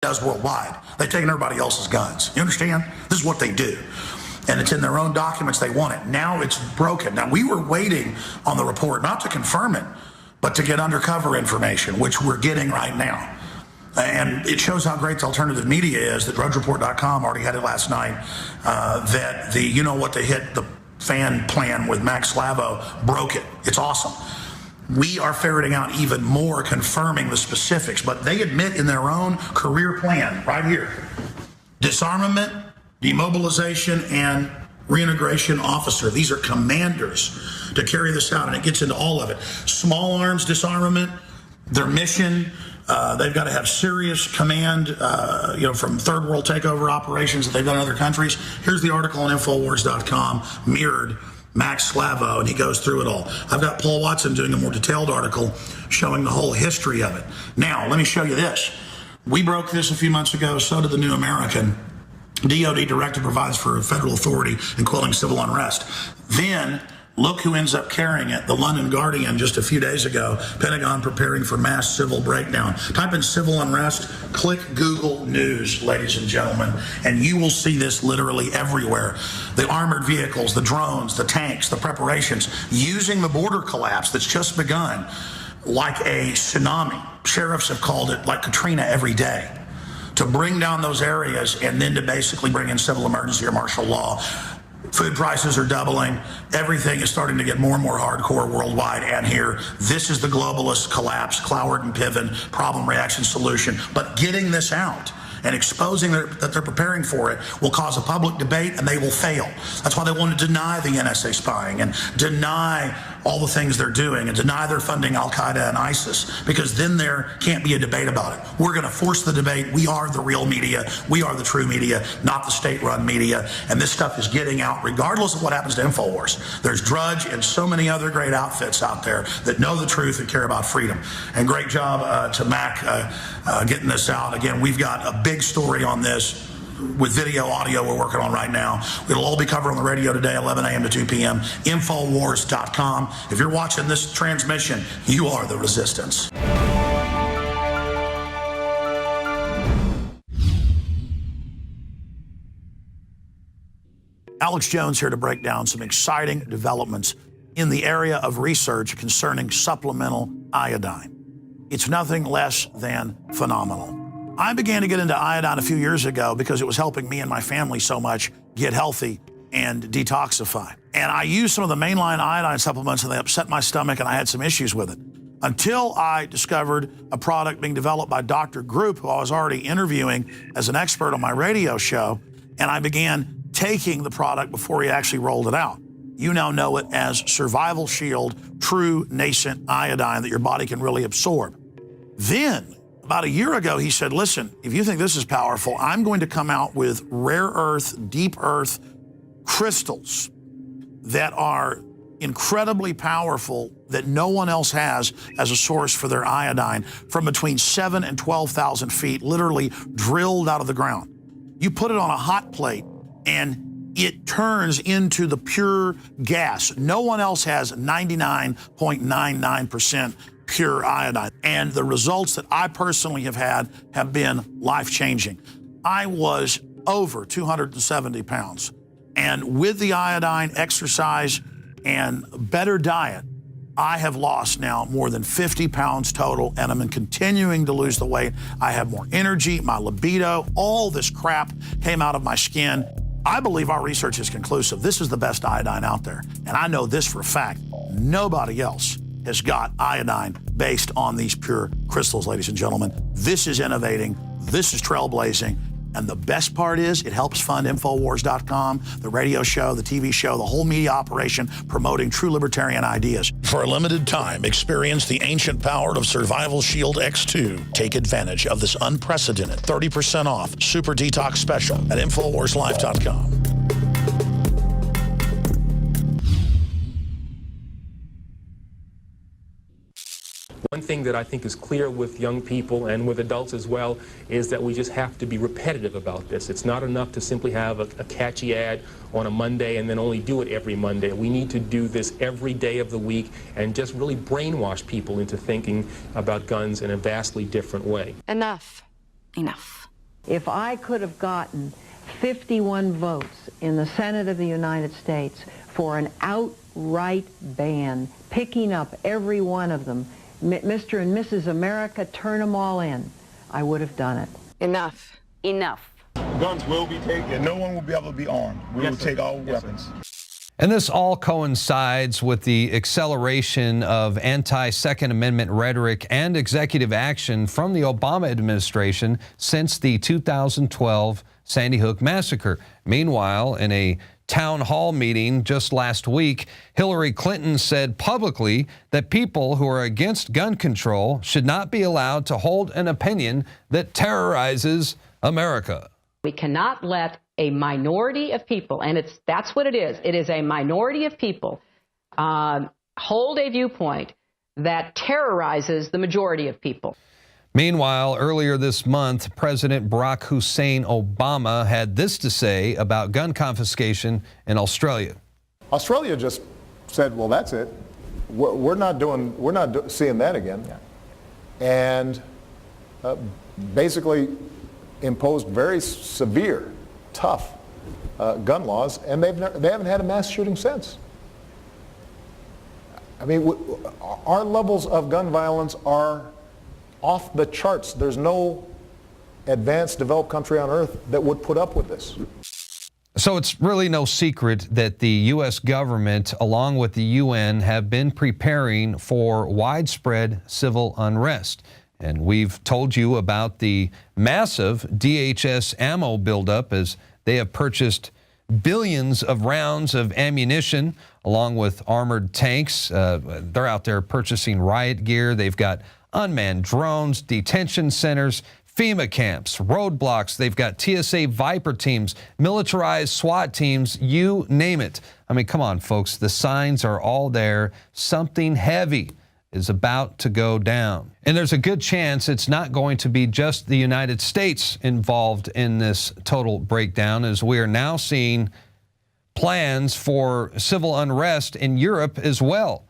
does worldwide. They've taken everybody else's guns. You understand? This is what they do. And it's in their own documents. They want it. Now it's broken. Now, we were waiting on the report, not to confirm it, but to get undercover information, which we're getting right now. And it shows how great the alternative media is that DrudgeReport.com already had it last night, that the, you know what, they hit the fan plan with Max Slavo broke it. It's awesome. We are ferreting out even more, confirming the specifics, but they admit in their own career plan right here, disarmament, demobilization, and reintegration officer. These are commanders to carry this out, and it gets into all of it. Small arms disarmament, their mission, they've got to have serious command, from third world takeover operations that they've done in other countries. Here's the article on INFOWARS.com, mirrored Max Slavo, and he goes through it all. I've got Paul Watson doing a more detailed article showing the whole history of it. Now, let me show you this. We broke this a few months ago, so did the New American. DOD directive provides for federal authority in quelling civil unrest. Then, look who ends up carrying it. The London Guardian just a few days ago, Pentagon preparing for mass civil breakdown. Type in civil unrest, click Google News, ladies and gentlemen, and you will see this literally everywhere. The armored vehicles, the drones, the tanks, the preparations, using the border collapse that's just begun like a tsunami. Sheriffs have called it like Katrina every day, to bring down those areas and then to basically bring in civil emergency or martial law. Food prices are doubling. Everything is starting to get more and more hardcore worldwide and here. This is the globalist collapse, Cloward and Piven, problem, reaction, solution. But getting this out and exposing that they're preparing for it will cause a public debate, and they will fail. That's why they want to deny the NSA spying and deny all the things they're doing and deny they're funding Al-Qaeda and ISIS, because then there can't be a debate about it. We're going to force the debate. We are the real media. We are the true media, not the state-run media. And this stuff is getting out regardless of what happens to INFOWARS. There's Drudge and so many other great outfits out there that know the truth and care about freedom. And great job to Mac getting this out. Again, we've got a big story on this with video, audio we're working on right now. It'll all be covered on the radio today, 11 a.m. to 2 p.m. INFOWARS.com. If you're watching this transmission, you are the resistance. Alex Jones here to break down some exciting developments in the area of research concerning supplemental iodine. It's nothing less than phenomenal. I began to get into iodine a few years ago because it was helping me and my family so much get healthy and detoxify. And I used some of the mainline iodine supplements, and they upset my stomach, and I had some issues with it. Until I discovered a product being developed by Dr. Group, who I was already interviewing as an expert on my radio show, and I began taking the product before he actually rolled it out. You now know it as Survival Shield, true nascent iodine that your body can really absorb. Then, about a year ago, he said, listen, if you think this is powerful, I'm going to come out with rare earth, deep earth crystals that are incredibly powerful that no one else has as a source for their iodine, from between 7,000 and 12,000 feet, literally drilled out of the ground. You put it on a hot plate and it turns into the pure gas. No one else has 99.99% pure iodine. And the results that I personally have had have been life-changing. I was over 270 pounds. And with the iodine, exercise, and better diet, I have lost now more than 50 pounds total, and I'm continuing to lose the weight. I have more energy, my libido, all this crap came out of my skin. I believe our research is conclusive. This is the best iodine out there. And I know this for a fact. Nobody else has got iodine based on these pure crystals, ladies and gentlemen. This is innovating. This is trailblazing. And the best part is it helps fund INFOWARS.com, the radio show, the TV show, the whole media operation promoting true libertarian ideas. For a limited time, experience the ancient power of Survival Shield X2. Take advantage of this unprecedented 30% off Super Detox Special at InfoWarsLife.com. One thing that I think is clear with young people and with adults as well is that we just have to be repetitive about this. It's not enough to simply have a catchy ad on a Monday and then only do it every Monday. We need to do this every day of the week and just really brainwash people into thinking about guns in a vastly different way. Enough. Enough. If I could have gotten 51 votes in the Senate of the United States for an outright ban, picking up every one of them, Mr. and Mrs. America, turn them all in, I would have done it. Enough. Enough. Guns will be taken. No one will be able to be armed. We will take all weapons. And this all coincides with the acceleration of anti-Second Amendment rhetoric and executive action from the Obama administration since the 2012 Sandy Hook massacre. Meanwhile, in a town hall meeting just last week, Hillary Clinton said publicly that people who are against gun control should not be allowed to hold an opinion that terrorizes America. We cannot let a minority of people, and that's what it is a minority of people, hold a viewpoint that terrorizes the majority of people. Meanwhile, earlier this month, President Barack Hussein Obama had this to say about gun confiscation in Australia. Australia just said, well, that's it. We're not seeing that again. And basically imposed very severe, tough gun laws, and they haven't had a mass shooting since. I mean, our levels of gun violence are off the charts. There's no advanced, developed country on earth that would put up with this. So it's really no secret that the U.S. government, along with the UN, have been preparing for widespread civil unrest. And we've told you about the massive DHS ammo buildup as they have purchased billions of rounds of ammunition along with armored tanks. They're out there purchasing riot gear. They've got unmanned drones, detention centers, FEMA camps, roadblocks. They've got TSA Viper teams, militarized SWAT teams, you name it. I mean, come on, folks. The signs are all there. Something heavy is about to go down. And there's a good chance it's not going to be just the United States involved in this total breakdown, as we are now seeing plans for civil unrest in Europe as well.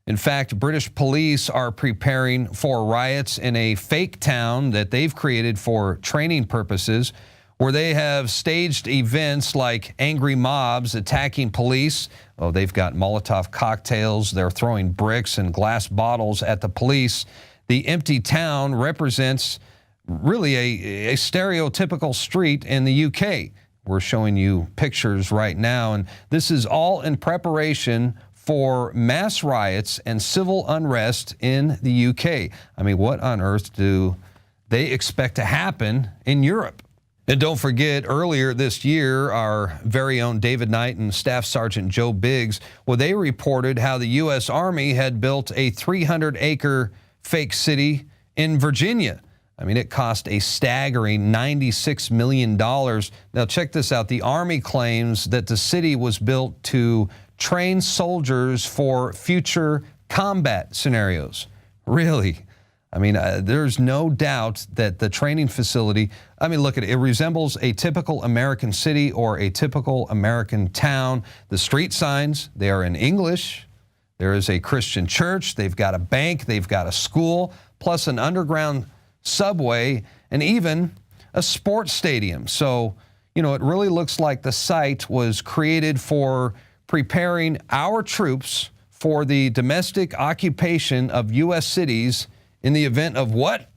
In fact, British police are preparing for riots in a fake town that they've created for training purposes, where they have staged events like angry mobs attacking police. Oh, they've got Molotov cocktails. They're throwing bricks and glass bottles at the police. The empty town represents really a stereotypical street in the UK. We're showing you pictures right now, and this is all in preparation for mass riots and civil unrest in the UK. I mean, what on earth do they expect to happen in Europe? And don't forget, earlier this year, our very own David Knight and Staff Sergeant Joe Biggs, well, they reported how the U.S. Army had built a 300-acre fake city in Virginia. I mean, it cost a staggering $96 million. Now, check this out. The Army claims that the city was built to train soldiers for future combat scenarios. Really? I mean, there's no doubt that the training facility, I mean, look at it. It resembles a typical American city or a typical American town. The street signs, they are in English. There is a Christian church. They've got a bank. They've got a school, plus an underground subway, and even a sports stadium. So, you know, it really looks like the site was created for preparing our troops for the domestic occupation of U.S. cities in the event of what?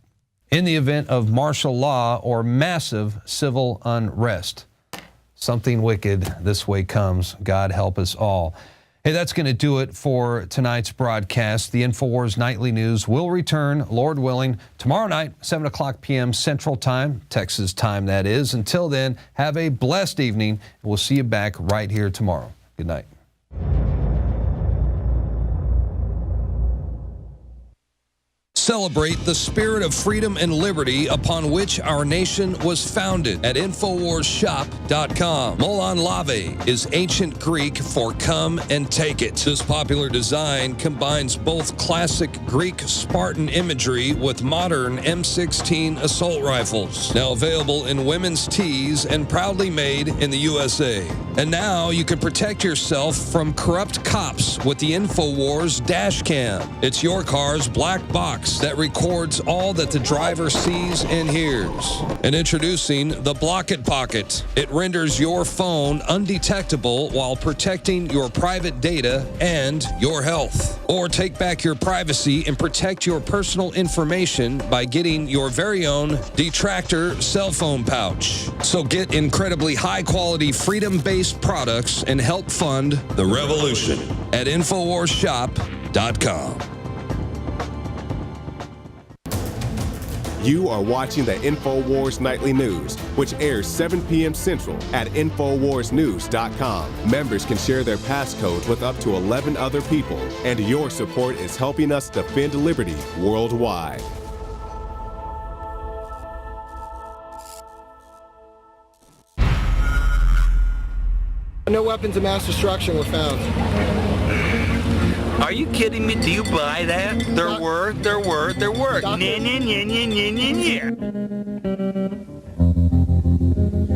In the event of martial law or massive civil unrest. Something wicked this way comes. God help us all. Hey, that's going to do it for tonight's broadcast. The INFOWARS Nightly News will return, Lord willing, tomorrow night, 7 o'clock p.m. Central Time, Texas time that is. Until then, have a blessed evening. We'll see you back right here tomorrow. Good night. Celebrate the spirit of freedom and liberty upon which our nation was founded at InfoWarsShop.com. Molon Lave is ancient Greek for come and take it. This popular design combines both classic Greek Spartan imagery with modern M16 assault rifles. Now available in women's tees and proudly made in the USA. And now you can protect yourself from corrupt cops with the InfoWars dash cam. It's your car's black box device that records all that the driver sees and hears. And introducing the Block It Pocket. It renders your phone undetectable while protecting your private data and your health. Or take back your privacy and protect your personal information by getting your very own Detractor cell phone pouch. So get incredibly high-quality, freedom-based products and help fund the revolution at InfoWarsShop.com. You are watching the InfoWars Nightly News, which airs 7 p.m. Central at InfoWarsNews.com. Members can share their passcodes with up to 11 other people, and your support is helping us defend liberty worldwide. No weapons of mass destruction were found. Are you kidding me? Do you buy that? There were.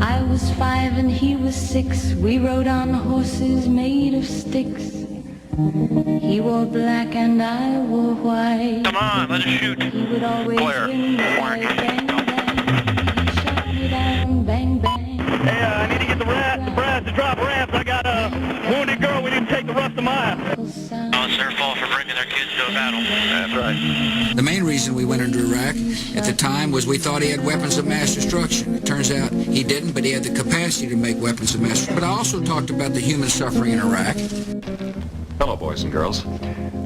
I was 5 and he was 6. We rode on horses made of sticks. He wore black and I wore white. Come on, let's shoot. He would always win. Bang, bang. He shot me down. Bang, bang. Hey, I need to get the brass to drop ramps. I got a wounded girl. We need to take the rest of mile. Oh, It's their fault for bringing their kids to a battle. That's right. The main reason we went into Iraq at the time was we thought he had weapons of mass destruction. It turns out he didn't, but he had the capacity to make weapons of mass destruction. But I also talked about the human suffering in Iraq. Hello, boys and girls.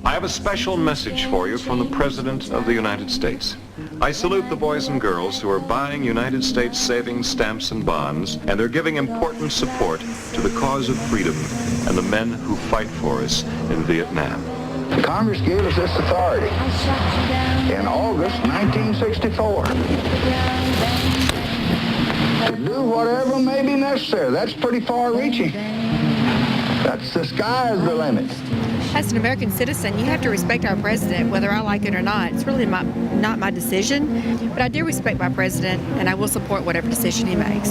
I have a special message for you from the President of the United States. I salute the boys and girls who are buying United States savings stamps and bonds, and they're giving important support to the cause of freedom and the men who fight for us in Vietnam. Congress gave us this authority in August 1964 to do whatever may be necessary. That's pretty far-reaching. That's the sky is the limit. As an American citizen, you have to respect our president, whether I like it or not. It's really not my decision, but I do respect my president, and I will support whatever decision he makes.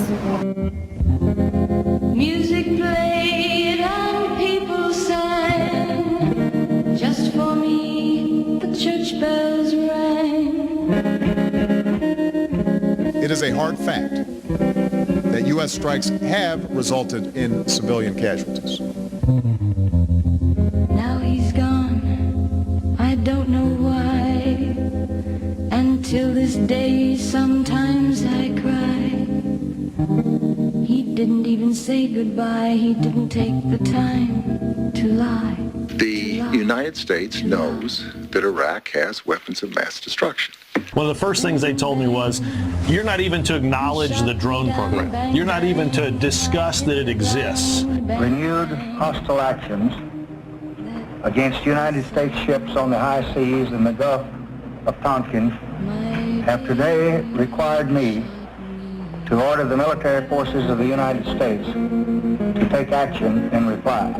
Music played and people sang. Just for me, the church bells rang. It is a hard fact that U.S. strikes have resulted in civilian casualties. Now he's gone, I don't know why. Until this day, sometimes I cry. He didn't even say goodbye, he didn't take the time to lie. The United States knows that Iraq has weapons of mass destruction. One of the first things they told me was, you're not even to acknowledge the drone program. You're not even to discuss that it exists. Renewed hostile actions against United States ships on the high seas in the Gulf of Tonkin have today required me to order the military forces of the United States to take action in reply.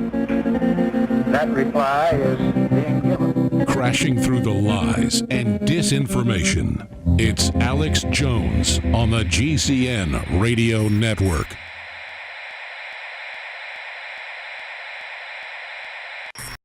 That reply is being given. Crashing through the lies and disinformation, it's Alex Jones on the GCN Radio Network.